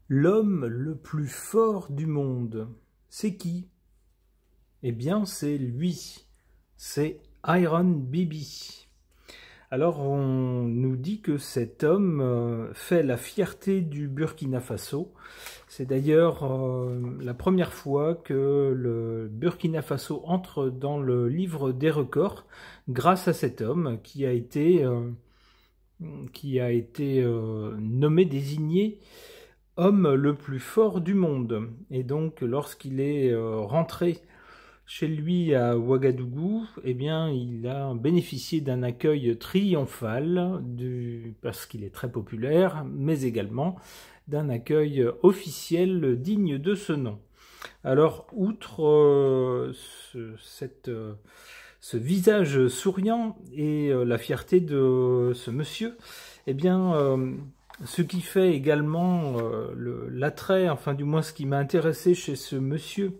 L'homme le plus fort du monde, c'est qui? Eh bien, c'est lui. C'est Iron Bibi. Alors, on nous dit que cet homme fait la fierté du Burkina Faso. C'est d'ailleurs la première fois que le Burkina Faso entre dans le livre des records grâce à cet homme qui a été nommé, désigné homme le plus fort du monde. Et donc, lorsqu'il est rentré chez lui à Ouagadougou, eh bien, il a bénéficié d'un accueil triomphal, parce qu'il est très populaire, mais également d'un accueil officiel digne de ce nom. Alors, outre ce visage souriant et la fierté de ce monsieur, eh bien, ce qui fait également l'attrait, enfin du moins ce qui m'a intéressé chez ce monsieur,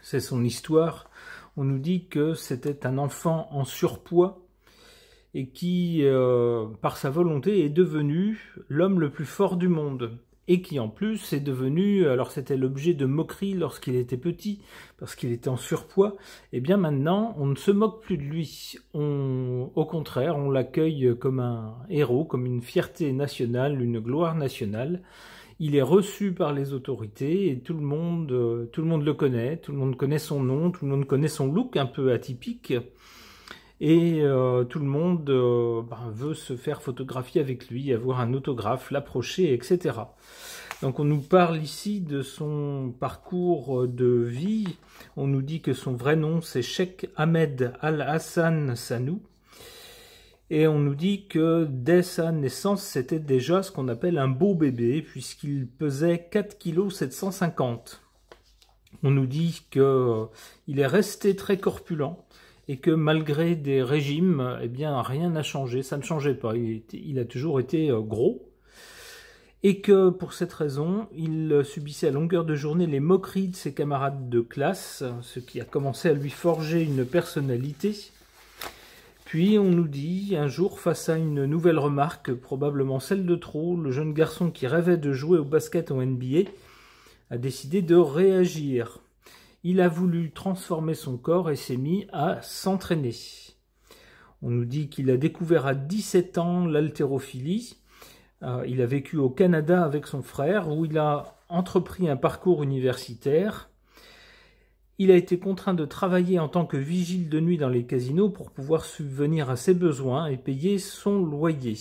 c'est son histoire. On nous dit que c'était un enfant en surpoids et qui, par sa volonté, est devenu l'homme le plus fort du monde. Et qui en plus est devenu, alors c'était l'objet de moquerie lorsqu'il était petit, parce qu'il était en surpoids, et bien maintenant on ne se moque plus de lui. Au contraire, on l'accueille comme un héros, comme une fierté nationale, une gloire nationale. Il est reçu par les autorités et tout le monde le connaît, tout le monde connaît son nom, tout le monde connaît son look un peu atypique. Et tout le monde veut se faire photographier avec lui, avoir un autographe, l'approcher, etc. Donc on nous parle ici de son parcours de vie. On nous dit que son vrai nom c'est Cheikh Ahmed Al-Hassan Sanou. Et on nous dit que dès sa naissance, c'était déjà ce qu'on appelle un beau bébé, puisqu'il pesait 4,750 kg. On nous dit qu'il est resté très corpulent, et que malgré des régimes, eh bien, rien n'a changé, ça ne changeait pas. Il a toujours été gros. Et que pour cette raison, il subissait à longueur de journée les moqueries de ses camarades de classe, ce qui a commencé à lui forger une personnalité. Puis on nous dit, un jour, face à une nouvelle remarque, probablement celle de trop, le jeune garçon qui rêvait de jouer au basket en NBA a décidé de réagir. Il a voulu transformer son corps et s'est mis à s'entraîner. On nous dit qu'il a découvert à 17 ans l'haltérophilie. Il a vécu au Canada avec son frère, où il a entrepris un parcours universitaire. Il a été contraint de travailler en tant que vigile de nuit dans les casinos pour pouvoir subvenir à ses besoins et payer son loyer.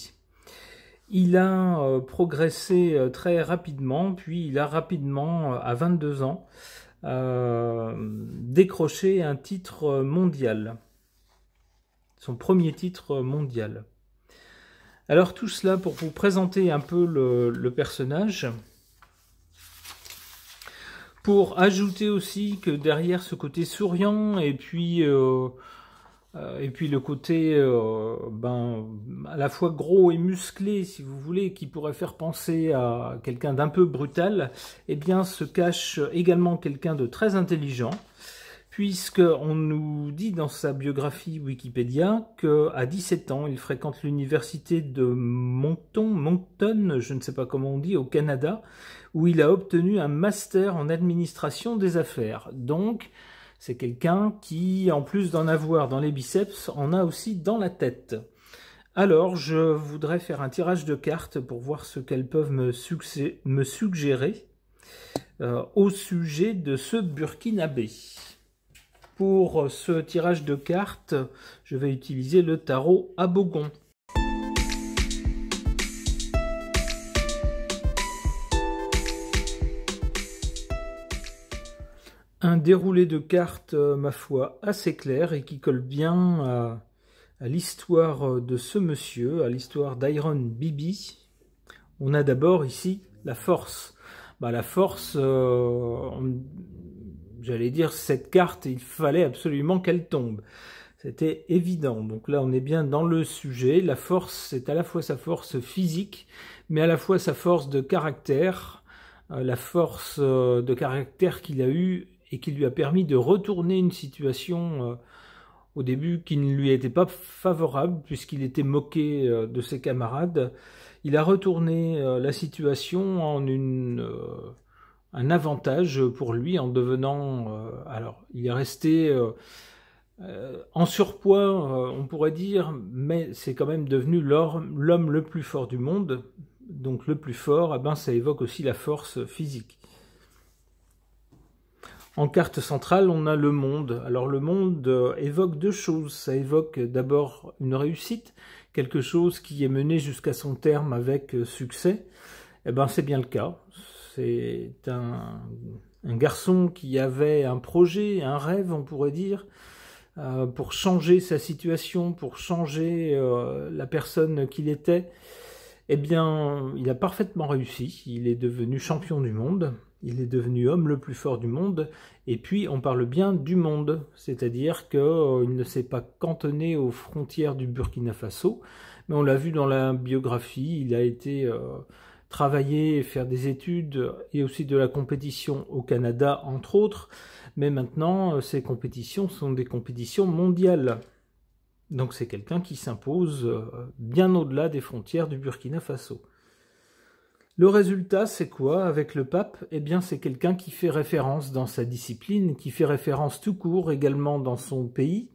Il a progressé très rapidement, puis il a rapidement, à 22 ans, décroché un titre mondial, son premier titre mondial. Alors tout cela pour vous présenter un peu le personnage, pour ajouter aussi que derrière ce côté souriant et puis le côté à la fois gros et musclé, si vous voulez, qui pourrait faire penser à quelqu'un d'un peu brutal, eh bien se cache également quelqu'un de très intelligent, puisqu'on nous dit dans sa biographie Wikipédia qu'à 17 ans, il fréquente l'université de Moncton, je ne sais pas comment on dit, au Canada, où il a obtenu un master en administration des affaires. Donc, c'est quelqu'un qui, en plus d'en avoir dans les biceps, en a aussi dans la tête. Alors, je voudrais faire un tirage de cartes pour voir ce qu'elles peuvent me suggérer au sujet de ce Burkinabé. Pour ce tirage de cartes, je vais utiliser le tarot Abogon. Un déroulé de cartes, ma foi, assez clair et qui colle bien à l'histoire de ce monsieur, à l'histoire d'Iron Bibi. On a d'abord ici la force. La force, j'allais dire, cette carte, il fallait absolument qu'elle tombe. C'était évident. Donc là, on est bien dans le sujet. La force, c'est à la fois sa force physique, mais à la fois sa force de caractère. La force de caractère qu'il a eue et qui lui a permis de retourner une situation au début qui ne lui était pas favorable puisqu'il était moqué de ses camarades. Il a retourné la situation en un avantage pour lui en devenant... alors, il est resté en surpoids, on pourrait dire, mais c'est quand même devenu l'homme le plus fort du monde. Donc le plus fort, eh ben, ça évoque aussi la force physique. En carte centrale, on a le monde. Alors le monde évoque deux choses. Ça évoque d'abord une réussite, quelque chose qui est mené jusqu'à son terme avec succès. Eh ben, c'est bien le cas. C'est un garçon qui avait un projet, un rêve, on pourrait dire, pour changer sa situation, pour changer la personne qu'il était. Eh bien, il a parfaitement réussi. Il est devenu champion du monde. Il est devenu homme le plus fort du monde. Et puis, on parle bien du monde. C'est-à-dire qu'il ne s'est pas cantonné aux frontières du Burkina Faso. Mais on l'a vu dans la biographie. Il a été travailler, faire des études et aussi de la compétition au Canada, entre autres. Mais maintenant, ces compétitions sont des compétitions mondiales. Donc c'est quelqu'un qui s'impose bien au-delà des frontières du Burkina Faso. Le résultat, c'est quoi avec le pape? Eh bien, c'est quelqu'un qui fait référence dans sa discipline, qui fait référence tout court également dans son pays,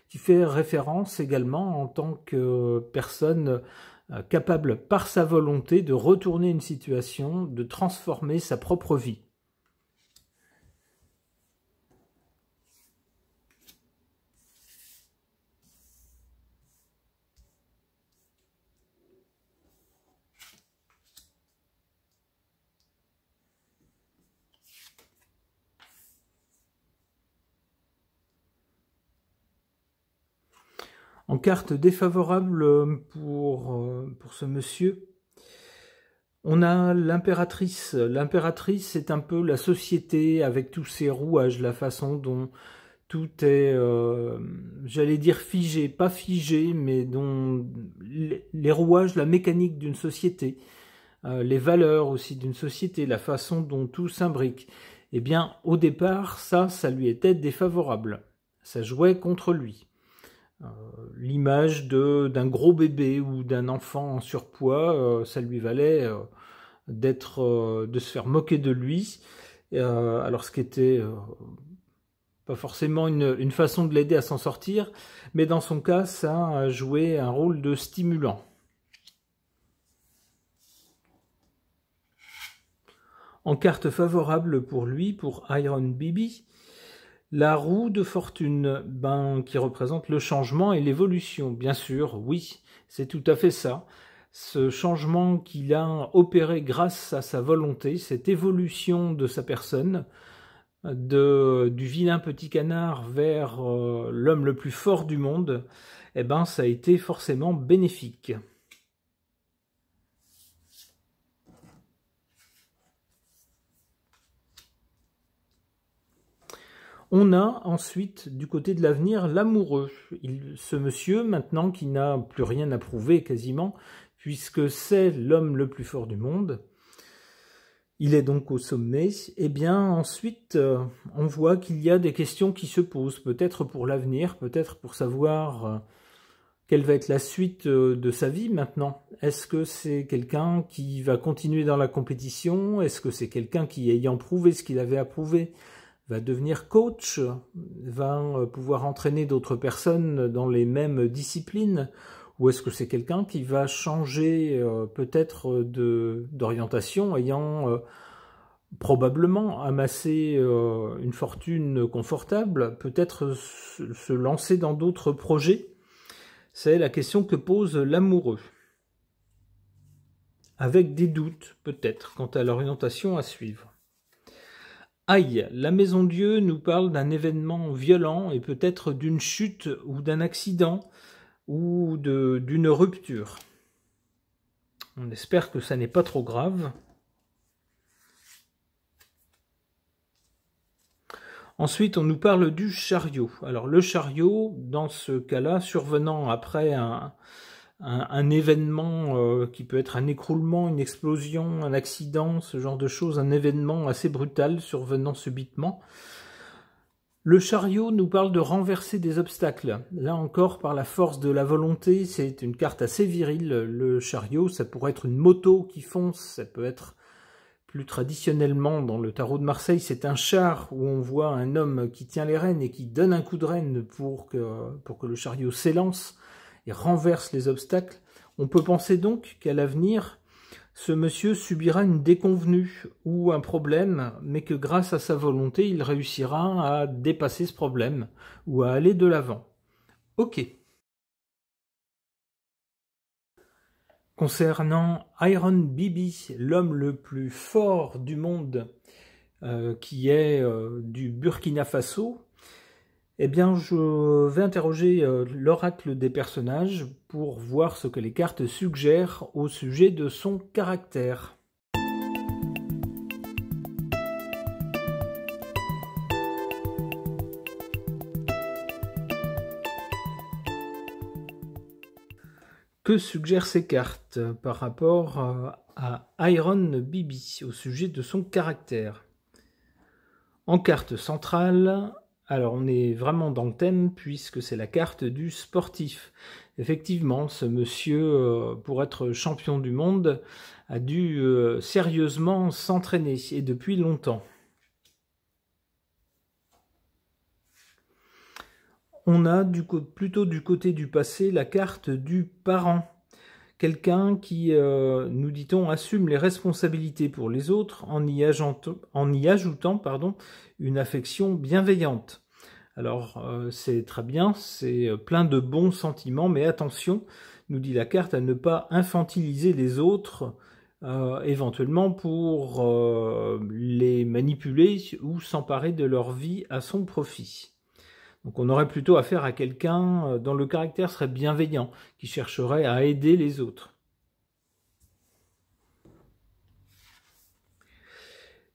qui fait référence également en tant que personne capable par sa volonté de retourner une situation, de transformer sa propre vie. En carte défavorable pour ce monsieur, on a l'impératrice. L'impératrice, c'est un peu la société avec tous ses rouages, la façon dont tout est, j'allais dire figé, pas figé, mais dont les rouages, la mécanique d'une société, les valeurs aussi d'une société, la façon dont tout s'imbrique. Eh bien, au départ, ça lui était défavorable. Ça jouait contre lui. L'image d'un gros bébé ou d'un enfant en surpoids, ça lui valait de se faire moquer de lui. Alors ce qui était pas forcément une façon de l'aider à s'en sortir, mais dans son cas, ça a joué un rôle de stimulant. En carte favorable pour lui, pour Iron Bibi, la roue de fortune, qui représente le changement et l'évolution. Bien sûr, oui, c'est tout à fait ça. Ce changement qu'il a opéré grâce à sa volonté, cette évolution de sa personne, du vilain petit canard vers l'homme le plus fort du monde, eh ben, ça a été forcément bénéfique. On a ensuite, du côté de l'avenir, l'amoureux. Ce monsieur, maintenant, qui n'a plus rien à prouver quasiment, puisque c'est l'homme le plus fort du monde, il est donc au sommet, et bien ensuite, on voit qu'il y a des questions qui se posent, peut-être pour l'avenir, peut-être pour savoir quelle va être la suite de sa vie maintenant. Est-ce que c'est quelqu'un qui va continuer dans la compétition? Est-ce que c'est quelqu'un qui, ayant prouvé ce qu'il avait à prouver, va devenir coach, va pouvoir entraîner d'autres personnes dans les mêmes disciplines, ou est-ce que c'est quelqu'un qui va changer peut-être d'orientation, ayant probablement amassé une fortune confortable, peut-être se lancer dans d'autres projets? C'est la question que pose l'amoureux, avec des doutes peut-être quant à l'orientation à suivre. Aïe, la Maison Dieu nous parle d'un événement violent et peut-être d'une chute ou d'un accident ou d'une rupture. On espère que ça n'est pas trop grave. Ensuite, on nous parle du chariot. Alors le chariot, dans ce cas-là, survenant après un événement qui peut être un écroulement, une explosion, un accident, ce genre de choses, un événement assez brutal survenant subitement. Le chariot nous parle de renverser des obstacles. Là encore, par la force de la volonté, c'est une carte assez virile. Le chariot, ça pourrait être une moto qui fonce, ça peut être plus traditionnellement dans le tarot de Marseille, c'est un char où on voit un homme qui tient les rênes et qui donne un coup de rêne pour que le chariot s'élance et renverse les obstacles. On peut penser donc qu'à l'avenir, ce monsieur subira une déconvenue ou un problème, mais que grâce à sa volonté, il réussira à dépasser ce problème ou à aller de l'avant. Ok. Concernant Iron Bibi, l'homme le plus fort du monde, qui est du Burkina Faso, eh bien, je vais interroger l'oracle des personnages pour voir ce que les cartes suggèrent au sujet de son caractère. Que suggèrent ces cartes par rapport à Iron Bibi au sujet de son caractère? En carte centrale, alors on est vraiment dans le thème puisque c'est la carte du sportif. Effectivement, ce monsieur, pour être champion du monde, a dû sérieusement s'entraîner et depuis longtemps. On a plutôt du côté du passé la carte du parent. Quelqu'un qui, nous dit-on, assume les responsabilités pour les autres en y ajoutant une affection bienveillante. Alors, c'est très bien, c'est plein de bons sentiments, mais attention, nous dit la carte, à ne pas infantiliser les autres, éventuellement pour les manipuler ou s'emparer de leur vie à son profit. Donc on aurait plutôt affaire à quelqu'un dont le caractère serait bienveillant, qui chercherait à aider les autres.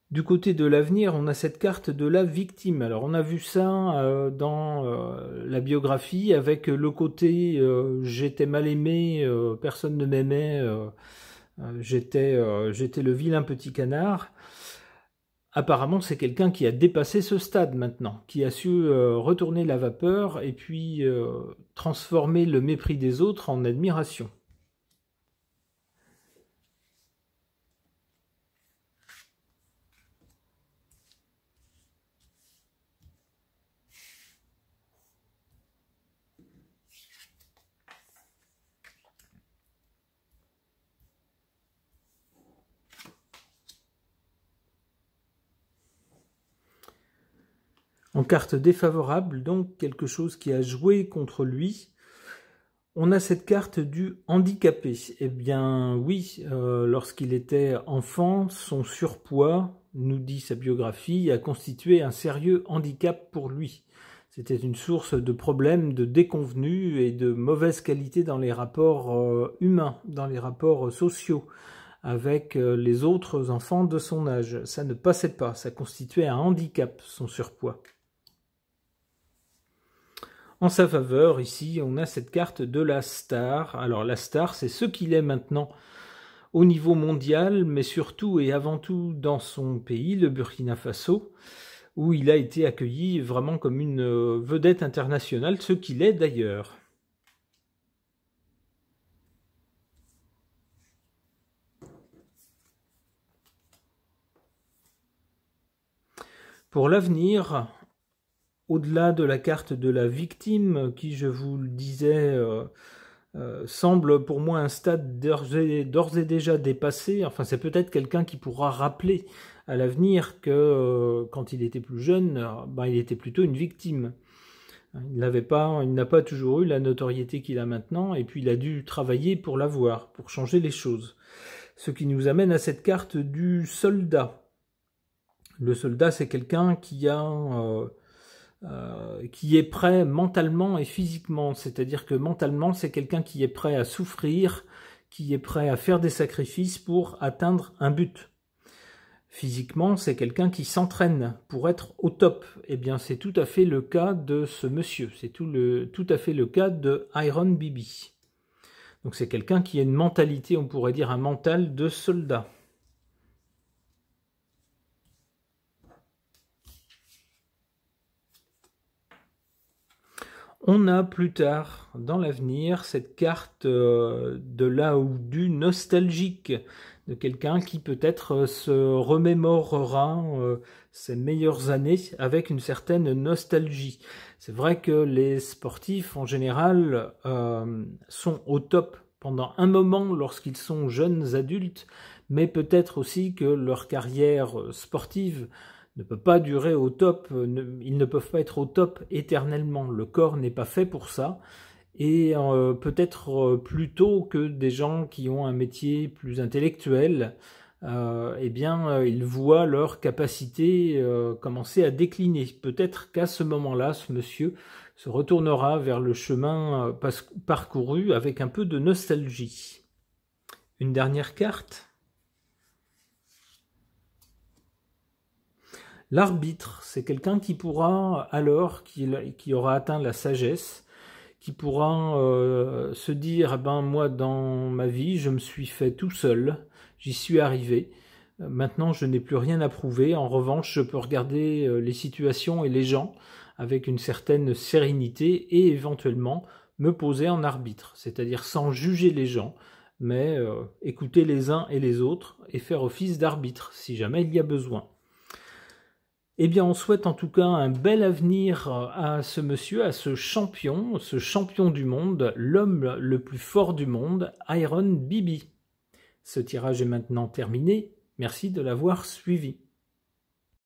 Du côté de l'avenir, on a cette carte de la victime. Alors on a vu ça dans la biographie avec le côté j'étais mal aimé, personne ne m'aimait, j'étais le vilain petit canard. Apparemment, c'est quelqu'un qui a dépassé ce stade maintenant, qui a su retourner la vapeur et puis transformer le mépris des autres en admiration. En carte défavorable, donc quelque chose qui a joué contre lui, on a cette carte du handicapé. Eh bien oui, lorsqu'il était enfant, son surpoids, nous dit sa biographie, a constitué un sérieux handicap pour lui. C'était une source de problèmes, de déconvenues et de mauvaise qualité dans les rapports humains, dans les rapports sociaux avec les autres enfants de son âge. Ça ne passait pas, ça constituait un handicap, son surpoids. En sa faveur, ici, on a cette carte de la star. Alors la star, c'est ce qu'il est maintenant au niveau mondial, mais surtout et avant tout dans son pays, le Burkina Faso, où il a été accueilli vraiment comme une vedette internationale, ce qu'il est d'ailleurs. Pour l'avenir, au-delà de la carte de la victime, qui, je vous le disais, semble pour moi un stade d'ores et déjà dépassé, enfin c'est peut-être quelqu'un qui pourra rappeler à l'avenir que quand il était plus jeune, il était plutôt une victime. Il n'a pas toujours eu la notoriété qu'il a maintenant, et puis il a dû travailler pour l'avoir, pour changer les choses. Ce qui nous amène à cette carte du soldat. Le soldat, c'est quelqu'un qui est prêt mentalement et physiquement, c'est-à-dire que mentalement, c'est quelqu'un qui est prêt à souffrir, qui est prêt à faire des sacrifices pour atteindre un but. Physiquement, c'est quelqu'un qui s'entraîne pour être au top. Eh bien, c'est tout à fait le cas de ce monsieur, c'est tout à fait le cas de Iron Bibi. Donc c'est quelqu'un qui a une mentalité, on pourrait dire un mental de soldat. On a plus tard, dans l'avenir, cette carte de là ou du nostalgique, de quelqu'un qui peut-être se remémorera ses meilleures années avec une certaine nostalgie. C'est vrai que les sportifs, en général, sont au top pendant un moment lorsqu'ils sont jeunes adultes, mais peut-être aussi que leur carrière sportive ne peut pas durer au top, ils ne peuvent pas être au top éternellement. Le corps n'est pas fait pour ça. Et peut-être plutôt que des gens qui ont un métier plus intellectuel, eh bien, ils voient leur capacité commencer à décliner. Peut-être qu'à ce moment-là, ce monsieur se retournera vers le chemin parcouru avec un peu de nostalgie. Une dernière carte. L'arbitre, c'est quelqu'un qui pourra, alors qui aura atteint la sagesse, qui pourra se dire, ben moi dans ma vie, je me suis fait tout seul, j'y suis arrivé, maintenant je n'ai plus rien à prouver, en revanche je peux regarder les situations et les gens avec une certaine sérénité et éventuellement me poser en arbitre, c'est-à-dire sans juger les gens, mais écouter les uns et les autres et faire office d'arbitre si jamais il y a besoin. Eh bien, on souhaite en tout cas un bel avenir à ce monsieur, à ce champion du monde, l'homme le plus fort du monde, Iron Bibi. Ce tirage est maintenant terminé. Merci de l'avoir suivi.